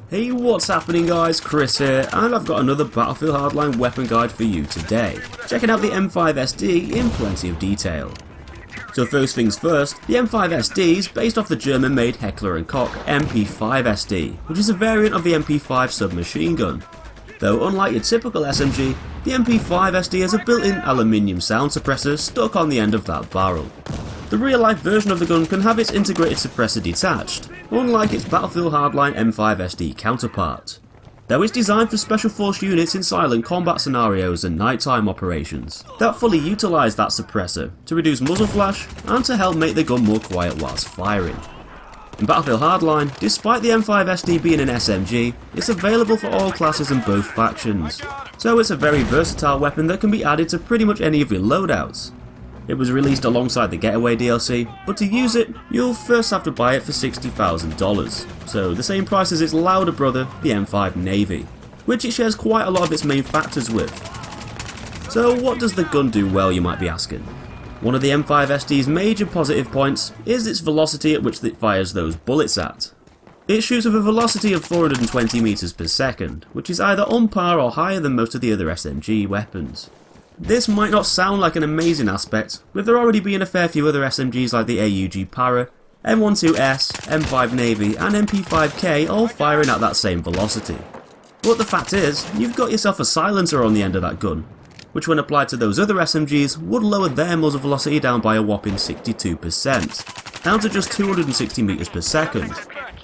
Hey, what's happening guys, Chris here, and I've got another Battlefield Hardline weapon guide for you today, checking out the M5SD in plenty of detail. So first things first, the M5SD is based off the German-made Heckler & Koch MP5SD, which is a variant of the MP5 submachine gun. Though unlike your typical SMG, the MP5SD has a built-in aluminium sound suppressor stuck on the end of that barrel. The real-life version of the gun can have its integrated suppressor detached, unlike its Battlefield Hardline M5SD counterpart. Though it's designed for special force units in silent combat scenarios and nighttime operations that fully utilise that suppressor to reduce muzzle flash and to help make the gun more quiet whilst firing. In Battlefield Hardline, despite the M5SD being an SMG, it's available for all classes and both factions, so it's a very versatile weapon that can be added to pretty much any of your loadouts. It was released alongside the Getaway DLC, but to use it, you'll first have to buy it for $60,000, so the same price as its louder brother, the M5 Navy, which it shares quite a lot of its main factors with. So what does the gun do well, you might be asking? One of the M5SD's major positive points is its velocity at which it fires those bullets at. It shoots with a velocity of 420 meters per second, which is either on par or higher than most of the other SMG weapons. This might not sound like an amazing aspect, with there already being a fair few other SMGs like the AUG Para, M12S, M5 Navy and MP5K all firing at that same velocity. But the fact is, you've got yourself a silencer on the end of that gun, which when applied to those other SMGs would lower their muzzle velocity down by a whopping 62%, down to just 260 meters per second.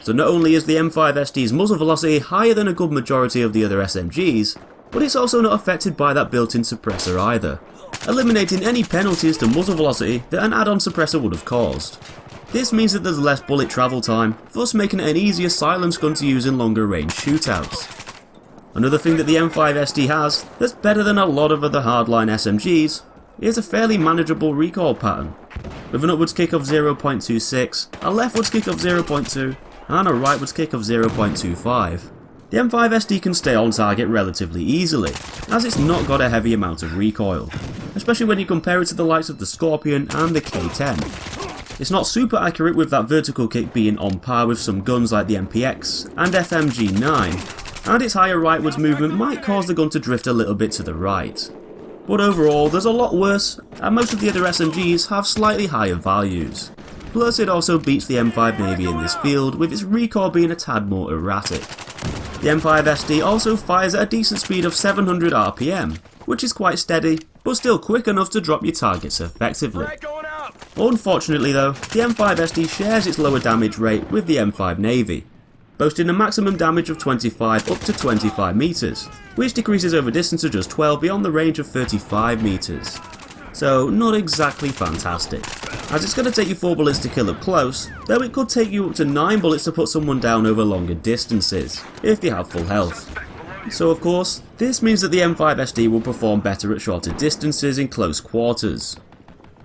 So not only is the M5SD's muzzle velocity higher than a good majority of the other SMGs, but it's also not affected by that built-in suppressor either, eliminating any penalties to muzzle velocity that an add-on suppressor would have caused. This means that there's less bullet travel time, thus making it an easier silence gun to use in longer range shootouts. Another thing that the M5SD has that's better than a lot of other hardline SMGs is a fairly manageable recoil pattern, with an upwards kick of 0.26, a leftwards kick of 0.2 and a rightwards kick of 0.25. The M5SD can stay on target relatively easily, as it's not got a heavy amount of recoil, especially when you compare it to the likes of the Scorpion and the K10. It's not super accurate, with that vertical kick being on par with some guns like the MPX and FMG9, and its higher rightwards movement might cause the gun to drift a little bit to the right. But overall there's a lot worse, and most of the other SMGs have slightly higher values. Plus it also beats the M5 Navy in this field, with its recoil being a tad more erratic. The M5SD also fires at a decent speed of 700 RPM, which is quite steady, but still quick enough to drop your targets effectively. Unfortunately though, the M5SD shares its lower damage rate with the M5 Navy, boasting a maximum damage of 25 up to 25 meters, which decreases over distance of just 12 beyond the range of 35 meters. So not exactly fantastic, as it's going to take you 4 bullets to kill up close, though it could take you up to 9 bullets to put someone down over longer distances, if they have full health. So of course, this means that the M5SD will perform better at shorter distances in close quarters.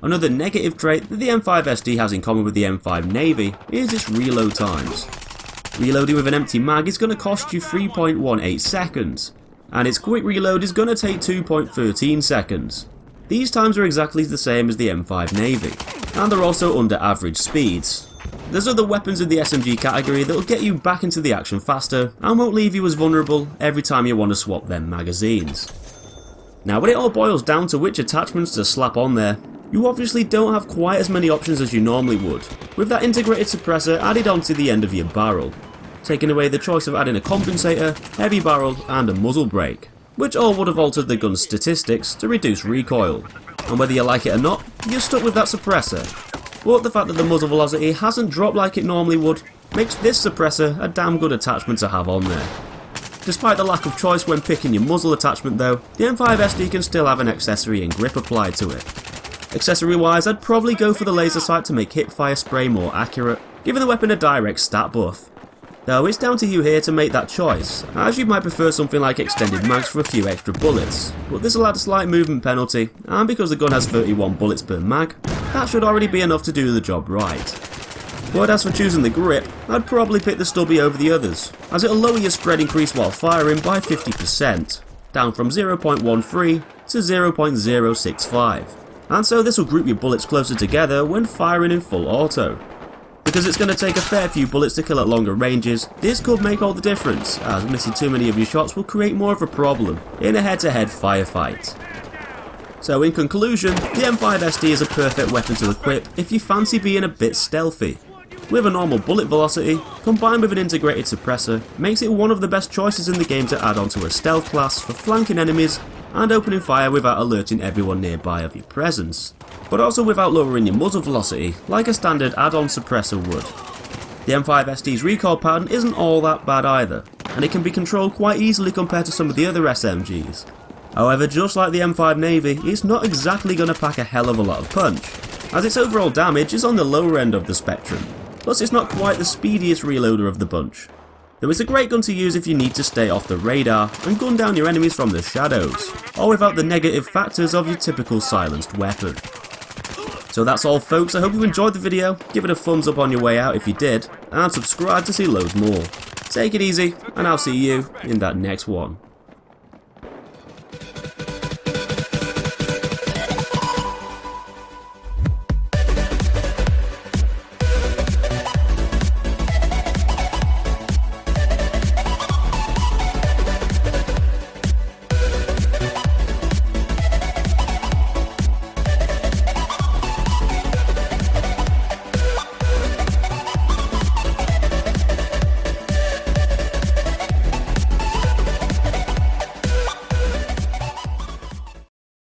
Another negative trait that the M5SD has in common with the M5 Navy is its reload times. Reloading with an empty mag is going to cost you 3.18 seconds, and its quick reload is going to take 2.13 seconds. These times are exactly the same as the M5 Navy, and they're also under average speeds. There's other weapons in the SMG category that will get you back into the action faster and won't leave you as vulnerable every time you want to swap them magazines. Now when it all boils down to which attachments to slap on there, you obviously don't have quite as many options as you normally would, with that integrated suppressor added onto the end of your barrel, taking away the choice of adding a compensator, heavy barrel and a muzzle brake, which all would have altered the gun's statistics to reduce recoil. And whether you like it or not, you're stuck with that suppressor. But the fact that the muzzle velocity hasn't dropped like it normally would makes this suppressor a damn good attachment to have on there. Despite the lack of choice when picking your muzzle attachment though, the M5SD can still have an accessory and grip applied to it. Accessory wise, I'd probably go for the laser sight to make hipfire spray more accurate, giving the weapon a direct stat buff. Though it's down to you here to make that choice, as you might prefer something like extended mags for a few extra bullets, but this will add a slight movement penalty, and because the gun has 31 bullets per mag, that should already be enough to do the job right. But as for choosing the grip, I'd probably pick the stubby over the others, as it'll lower your spread increase while firing by 50%, down from 0.13 to 0.065, and so this will group your bullets closer together when firing in full auto. Because it's going to take a fair few bullets to kill at longer ranges, this could make all the difference, as missing too many of your shots will create more of a problem in a head-to-head firefight. So in conclusion, the M5SD is a perfect weapon to equip if you fancy being a bit stealthy. With a normal bullet velocity, combined with an integrated suppressor, makes it one of the best choices in the game to add onto a stealth class for flanking enemies and opening fire without alerting everyone nearby of your presence, but also without lowering your muzzle velocity like a standard add-on suppressor would. The M5SD's recoil pattern isn't all that bad either, and it can be controlled quite easily compared to some of the other SMGs. However, just like the M5 Navy, it's not exactly going to pack a hell of a lot of punch, as its overall damage is on the lower end of the spectrum, plus it's not quite the speediest reloader of the bunch. Though it's a great gun to use if you need to stay off the radar and gun down your enemies from the shadows, or without the negative factors of your typical silenced weapon. So that's all folks, I hope you enjoyed the video, give it a thumbs up on your way out if you did, and subscribe to see loads more. Take it easy, and I'll see you in that next one.